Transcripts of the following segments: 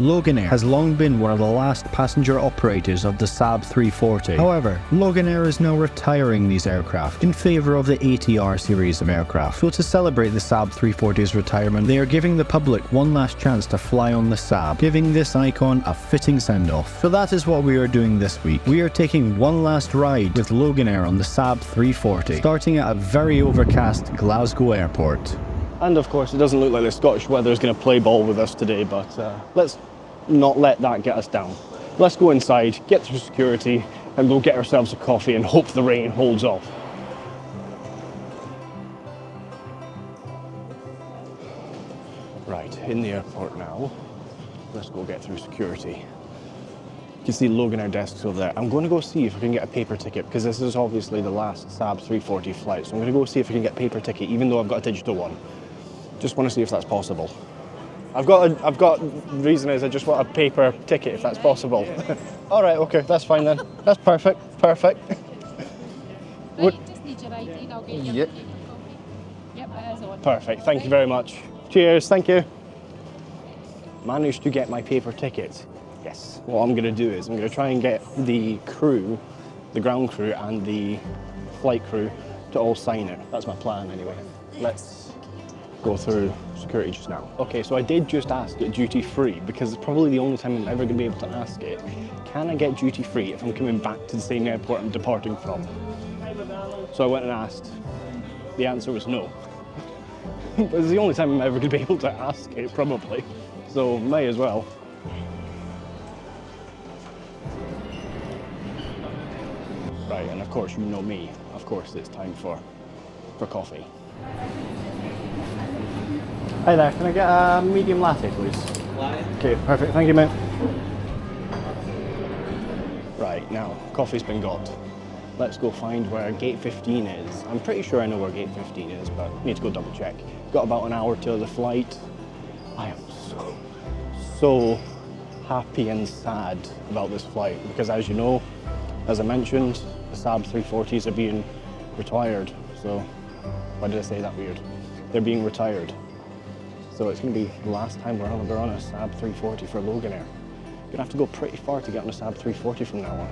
Loganair has long been one of the last passenger operators of the Saab 340. However, Loganair is now retiring these aircraft in favour of the ATR series of aircraft. So to celebrate the Saab 340's retirement, they are giving the public one last chance to fly on the Saab, giving this icon a fitting send-off. So that is what we are doing this week. We are taking one last ride with Loganair on the Saab 340, starting at a very overcast Glasgow airport. And of course, it doesn't look like the Scottish weather is going to play ball with us today, but let's not let that get us down. Let's go inside, get through security, and go get ourselves a coffee and hope the rain holds off. Right, in the airport now. Let's go get through security. You can see Loganair desks over there. I'm going to go see if I can get a paper ticket, because this is obviously the last Saab 340 flight, so I'm going to go see if I can get a paper ticket, even though I've got a digital one. Just want to see if that's possible. I've got reason is I just want a paper ticket if that's possible. All right, okay, that's fine then. That's perfect. Right, just need your ID and I'll get your Yep. Yep, that is on. Perfect. Thank you very much. Cheers. Thank you. Managed to get my paper ticket. Yes. What I'm going to do is I'm going to try and get the crew, the ground crew and the flight crew to all sign it. That's my plan anyway. Let's go through security just now. Okay, so I did just ask it duty free because it's probably the only time I'm ever going to be able to ask it. Can I get duty free if I'm coming back to the same airport I'm departing from? So I went and asked. The answer was no. But it's the only time I'm ever going to be able to ask it, probably. So may as well. Right, and of course you know me. Of course it's time for coffee. Hi there, can I get a medium latte, please? Latte. Okay, perfect, thank you, mate. Right, now, coffee's been got. Let's go find where gate 15 is. I'm pretty sure I know where gate 15 is, but need to go double check. Got about an hour till the flight. I am so happy and sad about this flight, because as you know, as I mentioned, the Saab 340s are being retired. So, why did I say that weird? They're being retired. So it's going to be the last time we're on a Saab 340 for Loganair. You're going to have to go pretty far to get on a Saab 340 from now on.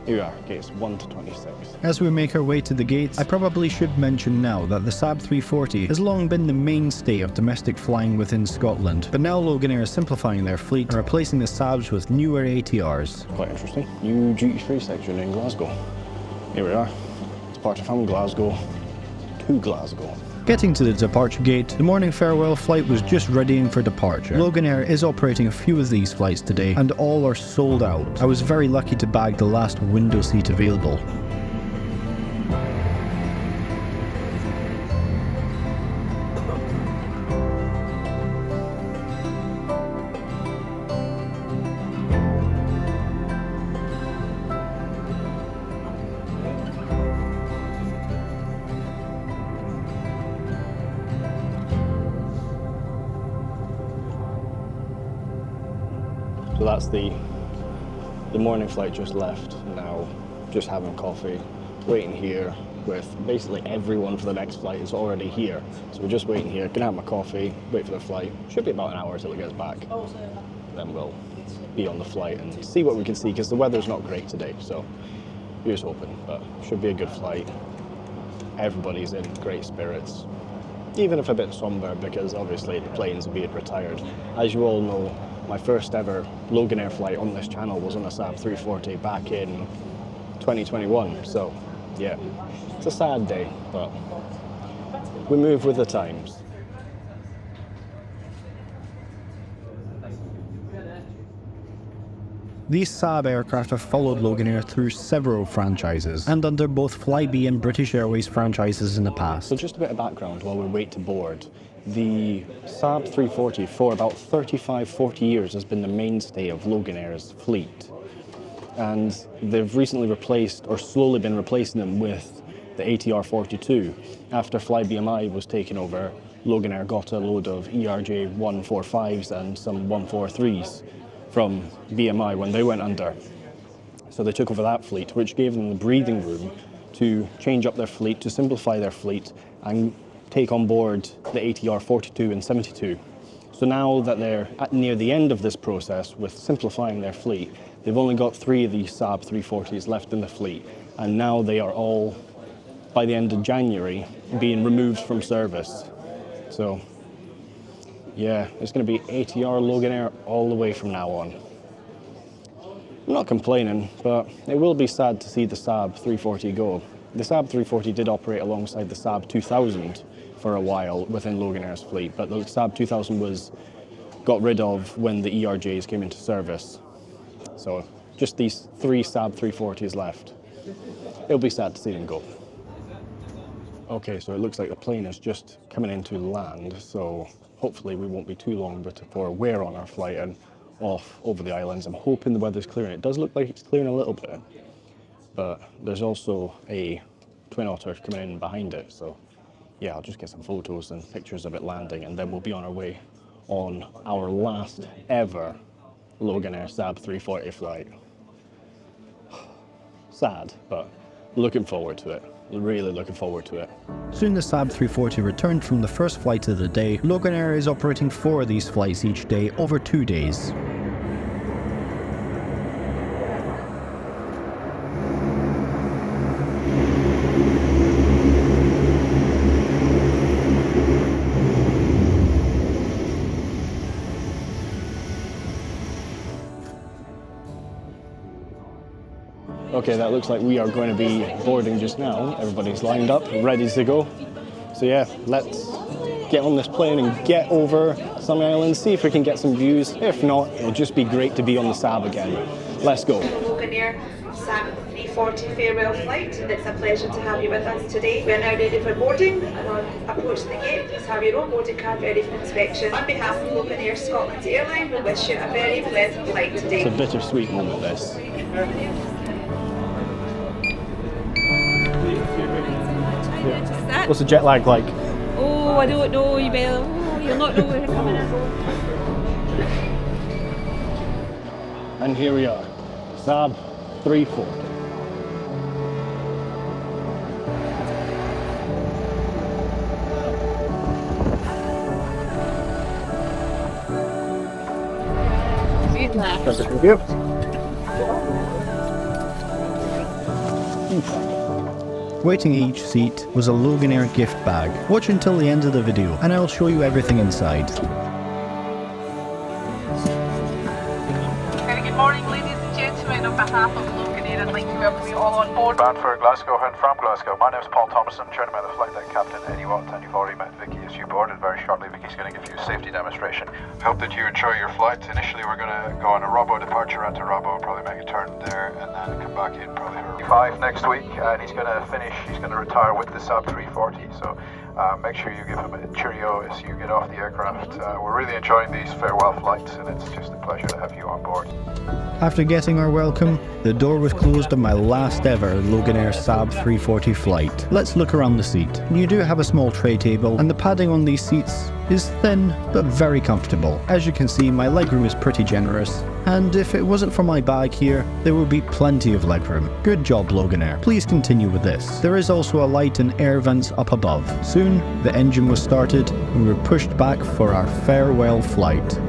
Here we are, gates 1 to 26. As we make our way to the gates, I probably should mention now that the Saab 340 has long been the mainstay of domestic flying within Scotland, but now Loganair is simplifying their fleet and replacing the Saabs with newer ATRs. Quite interesting. New duty-free section in Glasgow. Here we are. Departure from Glasgow to Glasgow. Getting to the departure gate, the morning farewell flight was just readying for departure. Loganair is operating a few of these flights today, and all are sold out. I was very lucky to bag the last window seat available. So that's the morning flight just left. Now just having coffee, waiting here with basically everyone for the next flight is already here. So we're just waiting here, gonna have my coffee, wait for the flight. Should be about an hour till it gets back. Then we'll be on the flight and see what we can see, because the weather's not great today. So here's hoping, but should be a good flight. Everybody's in great spirits. Even if a bit somber, because obviously the planes are being retired. As you all know, my first ever Loganair flight on this channel was on a Saab 340 back in 2021. So yeah, it's a sad day, but we move with the times. These Saab aircraft have followed Loganair through several franchises, and under both Flybe and British Airways franchises in the past. So just a bit of background while we wait to board. The Saab 340 for about 35-40 years has been the mainstay of Loganair's fleet. And they've recently replaced, or slowly been replacing them with the ATR 42. After FlyBMI was taken over, Loganair got a load of ERJ 145s and some 143s from BMI when they went under. So they took over that fleet, which gave them the breathing room to change up their fleet, to simplify their fleet, and take on board the ATR 42 and 72. So now that they're near the end of this process with simplifying their fleet, they've only got 3 of these Saab 340s left in the fleet, and now they are all, by the end of January, being removed from service. So yeah, it's going to be ATR Loganair all the way from now on. I'm not complaining, but it will be sad to see the Saab 340 go. The Saab 340 did operate alongside the Saab 2000 for a while within Loganair's fleet, but the Saab 2000 was got rid of when the ERJs came into service. So just these 3 Saab 340s left. It'll be sad to see them go. Okay, so it looks like the plane is just coming into land, so hopefully we won't be too long before we're on our flight and off over the islands. I'm hoping the weather's clearing. It does look like it's clearing a little bit, but there's also a Twin Otter coming in behind it, so yeah, I'll just get some photos and pictures of it landing, and then we'll be on our way on our last ever Loganair Saab 340 flight. Sad, but looking forward to it. Really looking forward to it. Soon the Saab 340 returned from the first flight of the day. Loganair is operating 4 of these flights each day over 2 days. Okay, that looks like we are going to be boarding just now. Everybody's lined up, ready to go. So yeah, let's get on this plane and get over some islands, see if we can get some views. If not, it'll just be great to be on the Saab again. Let's go. Loganair Saab 340 farewell flight. It's a pleasure to have you with us today. We are now ready for boarding, and on approach to the gate, please have your own boarding card ready for inspection. On behalf of Loganair Scotland Airline, we wish you a very pleasant flight today. It's a bittersweet moment, this. What's the jet lag like? Oh, I don't know, you will. Oh, you'll not know where it's coming in. And here we are, Saab 340. Thank you. Waiting each seat was a Loganair gift bag. Watch until the end of the video and I'll show you everything inside. Very good morning, ladies and gentlemen. On behalf of Loganair, I'd like to welcome you all on board. Bound for Glasgow and from Glasgow. My name is Paul Thomason, joined by the flight deck captain Eddie Watt, and you've already met Vicky as you boarded. Very shortly, Vicky's going to give you a safety demonstration. Hope that you enjoy your flight. Initially, we're going to go on a Robbo departure into Robbo, probably make a turn there, and then come back in probably 5 next week, and he's going to finish. He's going to retire with the Saab 340. So make sure you give him a cheerio as you get off the aircraft. We're really enjoying these farewell flights, and it's just a pleasure to have you on board. After getting our welcome, the door was closed on my last ever Loganair Saab 340 flight. Let's look around the seat. You do have a small tray table, and the padding on these seats is thin but very comfortable. As you can see, my legroom is pretty generous, and if it wasn't for my bag here, there would be plenty of legroom. Good job, Loganair. Please continue with this. There is also a light and air vents up above. Soon, the engine was started, and we were pushed back for our farewell flight.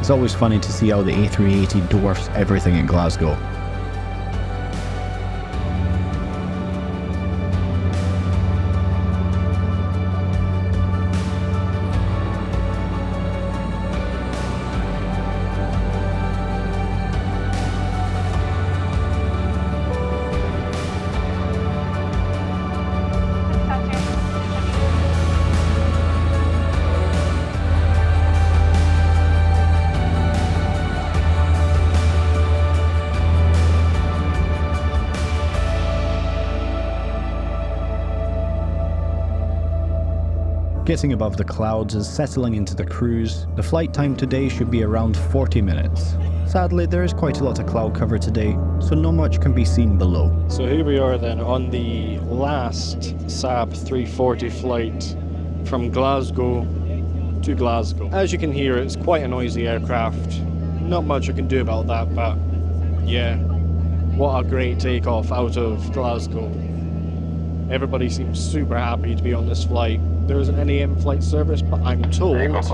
It's always funny to see how the A380 dwarfs everything in Glasgow. Getting above the clouds and settling into the cruise, the flight time today should be around 40 minutes. Sadly, there is quite a lot of cloud cover today, so not much can be seen below. So here we are then on the last Saab 340 flight from Glasgow to Glasgow. As you can hear, it's quite a noisy aircraft. Not much I can do about that, but yeah, what a great takeoff out of Glasgow. Everybody seems super happy to be on this flight. There isn't any in-flight service, but I'm told, as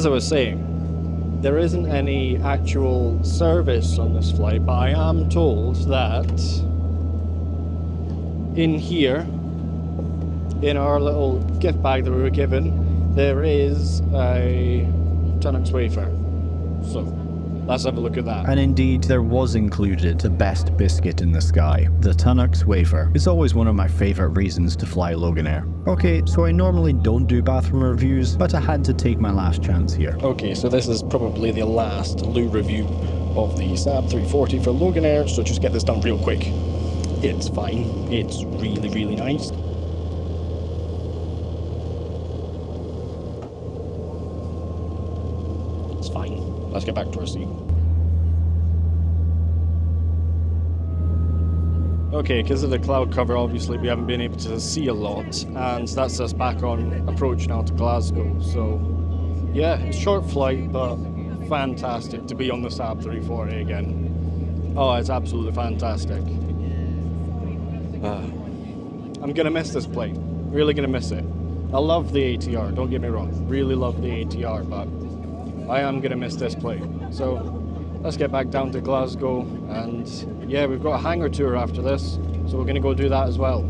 I was saying, there isn't any actual service on this flight, but I am told that in here, in our little gift bag that we were given, there is a Tunnocks wafer. So let's have a look at that. And indeed, there was included the best biscuit in the sky, the Tunnocks wafer. It's always one of my favourite reasons to fly Loganair. Okay, so I normally don't do bathroom reviews, but I had to take my last chance here. Okay, so this is probably the last loo review of the Saab 340 for Loganair, so just get this done real quick. It's fine. It's really, really nice. It's fine. Let's get back to our seat. Okay, because of the cloud cover, obviously we haven't been able to see a lot, and that's us back on approach now to Glasgow. So, yeah, it's a short flight, but fantastic to be on the Saab 340 again. Oh, it's absolutely fantastic. I'm gonna miss this plane. Really gonna miss it. I love the ATR, don't get me wrong. Really love the ATR, but I am going to miss this plane. So let's get back down to Glasgow, and yeah, we've got a hangar tour after this, so we're going to go do that as well.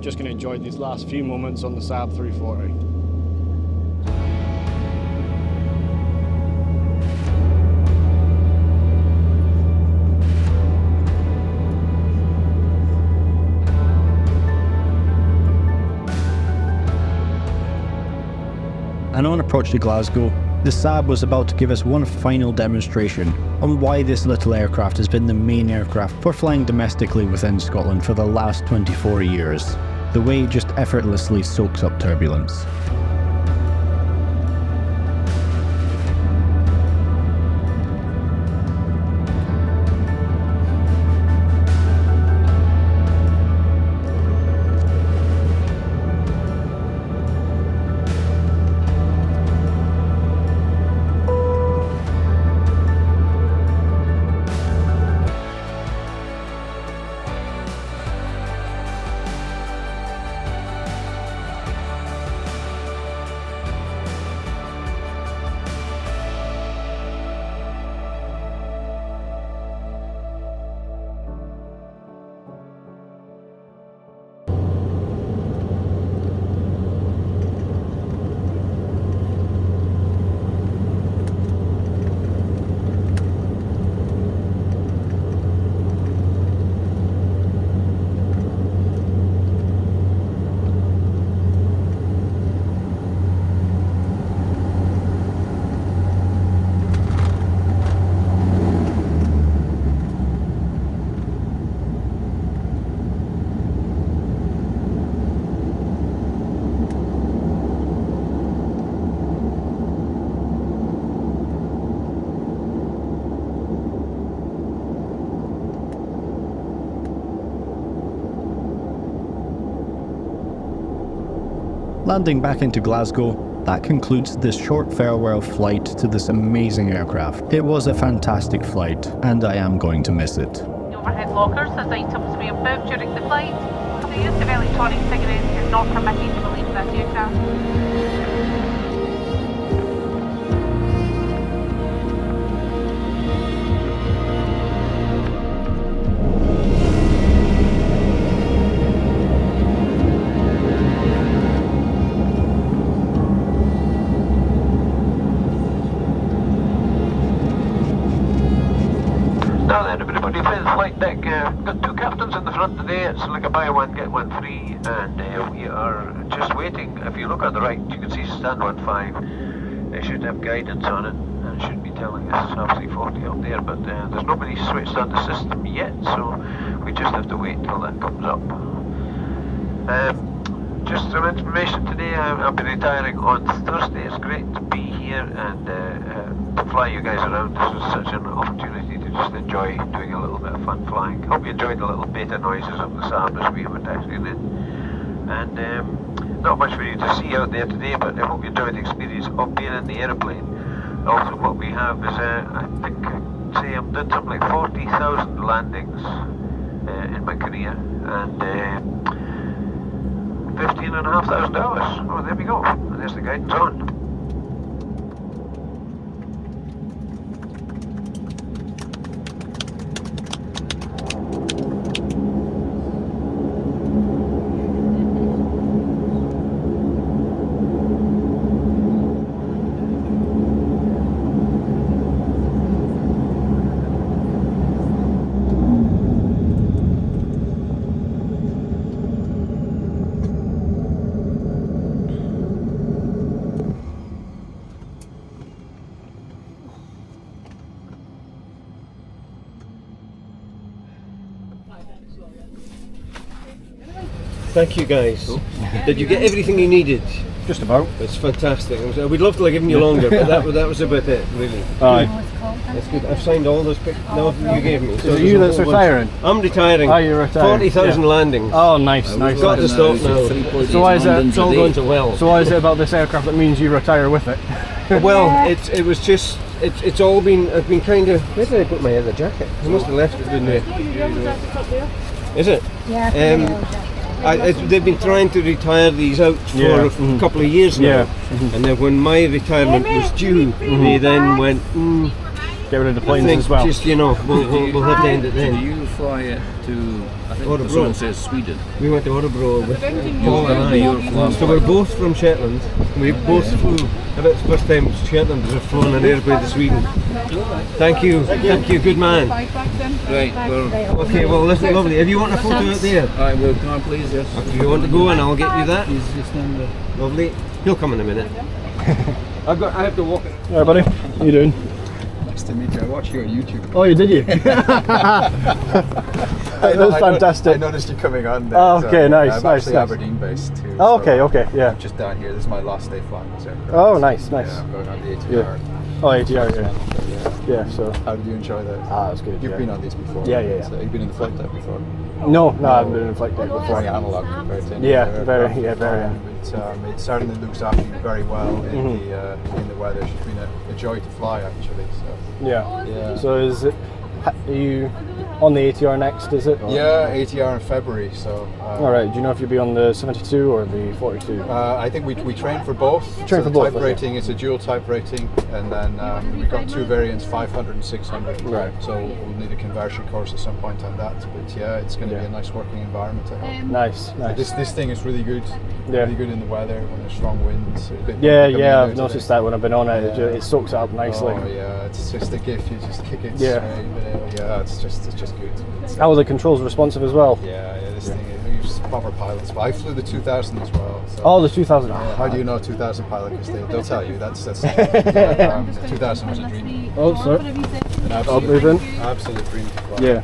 Just going to enjoy these last few moments on the Saab 340. And on approach to Glasgow, the Saab was about to give us one final demonstration on why this little aircraft has been the main aircraft for flying domestically within Scotland for the last 24 years. The way it just effortlessly soaks up turbulence. Landing back into Glasgow, that concludes this short farewell flight to this amazing aircraft. It was a fantastic flight, and I am going to miss it. The overhead lockers as items we have booked during the flight. The use of electronic cigarettes is not permitted to leave this aircraft. everybody for the flight deck. Got 2 captains in the front today. It's like a buy one get one free, and we are just waiting. If you look on the right, you can see stand 15. They should have guidance on it, and it should be telling us Saab 340 up there. But there's nobody switched on the system yet, so we just have to wait till that comes up. Just some information today. I'll be retiring on Thursday. It's great to be here and to fly you guys around. This was such an opportunity to just enjoy doing a little bit of fun flying. Hope you enjoyed the little beta noises of the Saab as we were taxiing in. And not much for you to see out there today, but I hope you enjoyed the experience of being in the aeroplane. Also, what we have is, I think I'd say I've done something like 40,000 landings in my career, and 15,500 hours. Oh, there we go. And there's the guidance on. Thank you guys. Did you get everything you needed? Just about. It's fantastic. We'd love to have given you longer, but that was about it, really. Aye. That's good. I've signed all those pictures. No, you gave me. Is it you that's retiring? I'm retiring. Oh, you're retiring. 40,000 landings. Oh, nice, nice. We've got to stop now. So why is it? It's all going so well. So why is it about this aircraft that means you retire with it? Well, it was just. It's all been. I've been kind of. Where did I put my other jacket? I must have left it in there. Is it? Yeah. They've been trying to retire these out for a couple of years now, and then when my retirement was due, they then went, get rid of the planes as well. Just we'll have to end it then. Do you fly it to? I think Orebro. someone says Sweden. We went to Orebro with Paul and You're I. So we're both from Shetland. We both flew. I bet it's the first time Shetlanders have flown an airplane to Sweden. Thank you, good man. Right. Well, Okay, well listen, lovely. If you want a photo out there, I will. Can I please? Yes. if you want to go, and I'll get you that. Please just stand there. Lovely. He'll come in a minute. I have to walk. Alright, buddy. How you doing? Nice to meet you. I watched you on YouTube. Oh, you did you? That's fantastic. I noticed you coming on there. Oh, okay, nice, I'm nice, actually nice. Aberdeen based too. Oh, so okay, okay, yeah. I'm just down here. This is my last day flying this aircraft. Oh, nice, nice. Yeah, I'm going on the ATR. Yeah. Oh, ATR, yeah. Yeah, so. How did you enjoy that? Ah, that's good. You've yeah. been on these before. Yeah, yeah, yeah. So you've been in the flight deck before. No, I haven't been in a flight deck before. Very analog compared to any Yeah, other very, aircraft. yeah, very. It certainly looks after you very well in the weather. It's been a joy to fly actually. So. Yeah. Yeah. So is it? Are you on the ATR next? Is it? Or? Yeah, ATR in February. So. All right. Do you know if you'll be on the 72 or the 42? I think we train for both. Train for both. Type rating is a dual type rating, and then we've got 2 variants, 500 and 600. Right. So we'll need a conversion course at some point on that. But yeah, it's going to be a nice working environment. I hope. Nice, nice. This thing is really good. Yeah. Really good in the weather when there's strong winds. A bit Yeah, bumpy yeah. coming I've in noticed today. that when I've been on it. It soaks it up nicely. Oh yeah, it's just a gift. You just kick it Yeah. straight. Yeah, it's just good. How are the controls responsive as well? Yeah, this thing is proper pilots. But I flew the 2000 as well. So. Oh, the 2000. How do you know 2000 pilot? Because they'll tell you. That's the 2000 was a dream. Oh, sorry. An moving. absolute dream to fly. Yeah.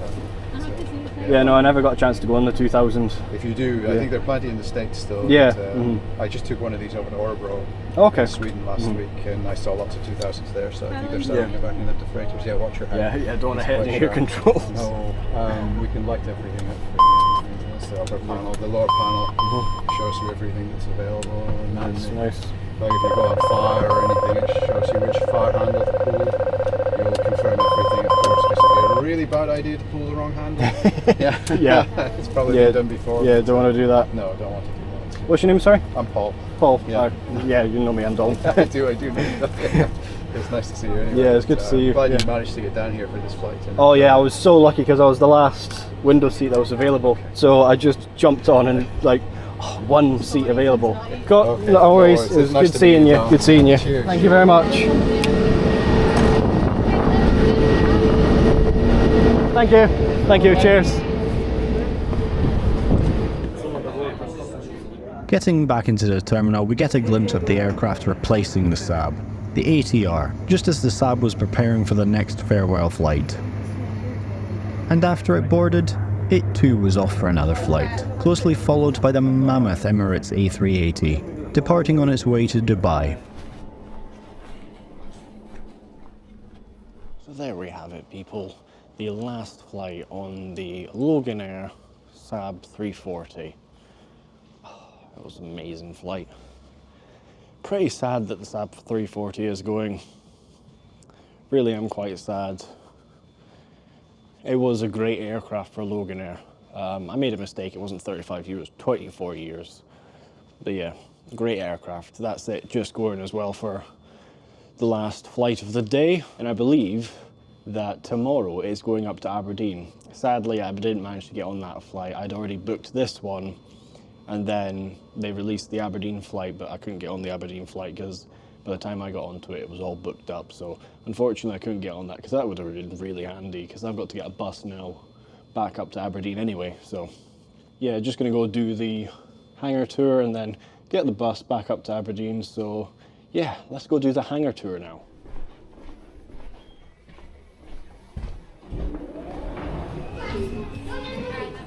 Yeah, no, I never got a chance to go on the 2000. If you do, I think there are plenty in the States still. Yeah. But, I just took one of these over to Orebro, Okay. Sweden last week, and I saw lots of 2000s there. So I think they're starting converting them to freighters. Yeah, watch your head. Yeah, don't want to It's hit quite any of your sharp. controls. No, we can light everything up for you. That's the upper panel. The lower panel shows you everything that's available. And Nice, then, nice. like if you go on fire or anything, it shows you which fire handle to pull. You'll confirm everything, of course, because it'd be a really bad idea to pull the wrong handle. Yeah, Yeah. it's probably been done before. Yeah, don't want to do that. No, don't want to do that. What's your name, sorry? I'm Paul. Paul. Yeah. Yeah, you know me, I'm Dalton. I do. It's nice to see you anyway. Yeah, it's good to see you. Glad Yeah. you managed to get down here for this flight. Oh yeah, I was so lucky because I was the last window seat that was available. So I just jumped on and one seat available. Okay, No worries. it's It was nice good to seeing meet you. you, Tom. Good seeing you. Cheers. Thank you very much. Thank you. Thank you, cheers. Getting back into the terminal, we get a glimpse of the aircraft replacing the Saab, the ATR, just as the Saab was preparing for the next farewell flight. And after it boarded, it too was off for another flight, closely followed by the mammoth Emirates A380, departing on its way to Dubai. So there we have it, people. The last flight on the Loganair Saab 340. It was an amazing flight. Pretty sad that the Saab 340 is going. Really am quite sad. It was a great aircraft for Loganair. I made a mistake, it wasn't 35 years, 24 years. But yeah, great aircraft. That's it, just going as well for the last flight of the day. And I believe that tomorrow is going up to Aberdeen. Sadly, I didn't manage to get on that flight. I'd already booked this one, and then they released the Aberdeen flight, but I couldn't get on the Aberdeen flight because by the time I got onto it, it was all booked up. So unfortunately, I couldn't get on that because that would have been really handy because I've got to get a bus now back up to Aberdeen anyway. So yeah, just gonna go do the hangar tour and then get the bus back up to Aberdeen. So yeah, let's go do the hangar tour now.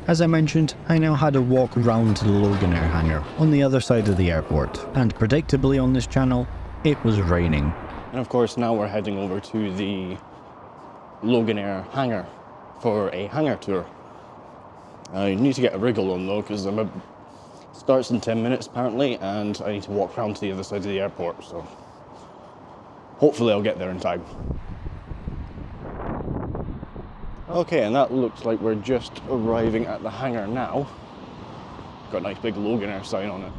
As I mentioned, I now had a walk round to the Loganair hangar on the other side of the airport, and predictably on this channel, it was raining. And of course now we're heading over to the Loganair hangar for a hangar tour. I need to get a wriggle on though because starts in 10 minutes apparently, and I need to walk around to the other side of the airport, so hopefully I'll get there in time. Okay, and that looks like we're just arriving at the hangar now. Got a nice big Loganair sign on it.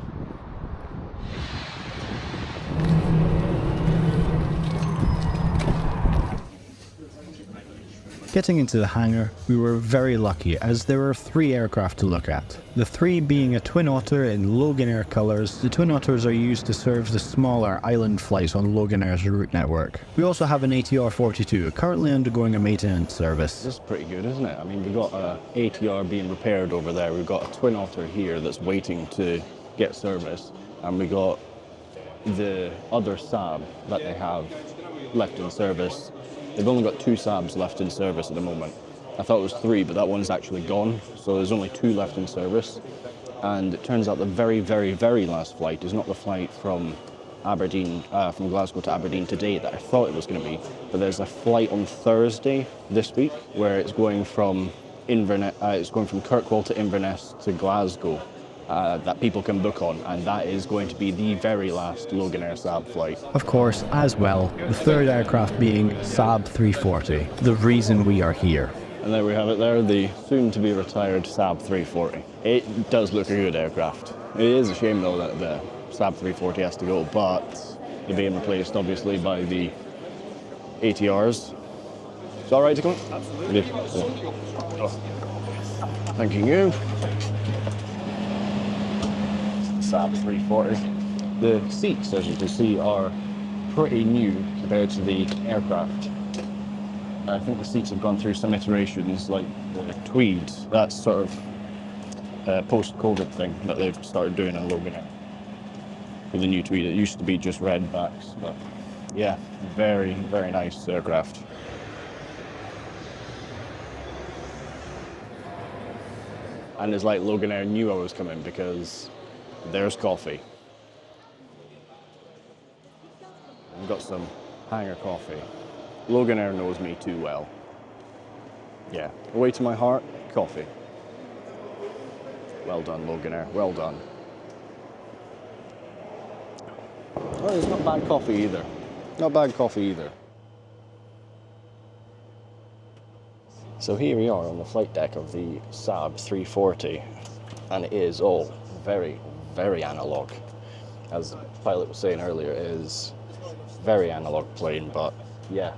Getting into the hangar, we were very lucky as there were 3 aircraft to look at. The 3 being a Twin Otter in Loganair colours. The Twin Otters are used to serve the smaller island flights on Loganair's route network. We also have an ATR 42 currently undergoing a maintenance service. This is pretty good, isn't it? I mean, we've got a ATR being repaired over there. We've got a Twin Otter here that's waiting to get service. And we got the other Saab that they have left in service. They've only got 2 Saabs left in service at the moment. I thought it was 3, but that one's actually gone. So there's only 2 left in service. And it turns out the very, very, very last flight is not the flight from Aberdeen, from Glasgow to Aberdeen today that I thought it was going to be. But there's a flight on Thursday this week where it's going from Kirkwall to Inverness to Glasgow. That people can book on, and that is going to be the very last Loganair Saab flight. Of course, as well, the 3rd aircraft being Saab 340, the reason we are here. And there we have it there, the soon-to-be retired Saab 340. It does look a good aircraft. It is a shame though that the Saab 340 has to go, but they're being replaced obviously by the ATRs. It's alright to come? Absolutely. Yeah. Thank you. Saab 340. The seats, as you can see, are pretty new compared to the aircraft. I think the seats have gone through some iterations, like the tweed. That's sort of a post-COVID thing that they've started doing in Loganair. With the new tweed, it used to be just red backs, but yeah, very, very nice aircraft. And it's like Loganair knew I was coming because there's coffee. I've got some hangar coffee. Loganair knows me too well. Yeah, away to my heart, coffee. Well done, Loganair, well done. Well, it's not bad coffee either. Not bad coffee either. So here we are on the flight deck of the Saab 340, and it is all very, very analog. As the pilot was saying earlier, it is very analog plane, but yeah,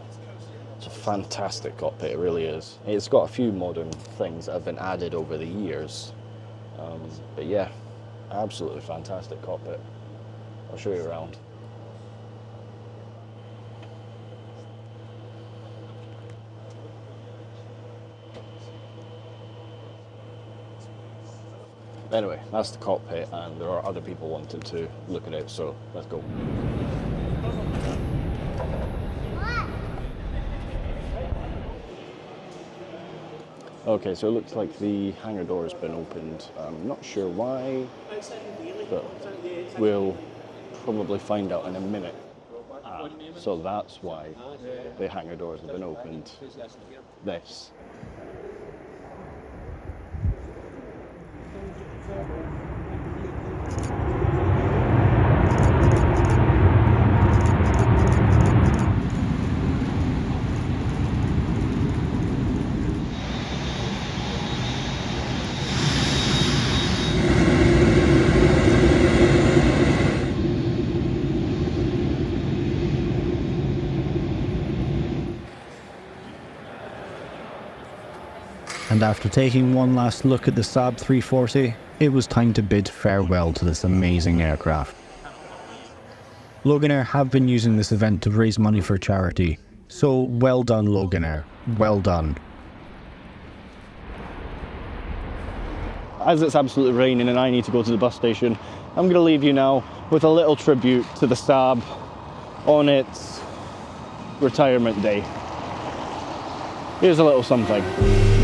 it's a fantastic cockpit, it really is. It's got a few modern things that have been added over the years, but yeah, absolutely fantastic cockpit. I'll show you around. Anyway, that's the cockpit, and there are other people wanting to look at it, so let's go. Okay, so it looks like the hangar door has been opened. I'm not sure why, but we'll probably find out in a minute. So that's why the hangar doors have been opened. This. And after taking one last look at the Saab 340, it was time to bid farewell to this amazing aircraft. Loganair have been using this event to raise money for charity, so well done Loganair, well done. As it's absolutely raining and I need to go to the bus station, I'm going to leave you now with a little tribute to the Saab on its retirement day. Here's a little something.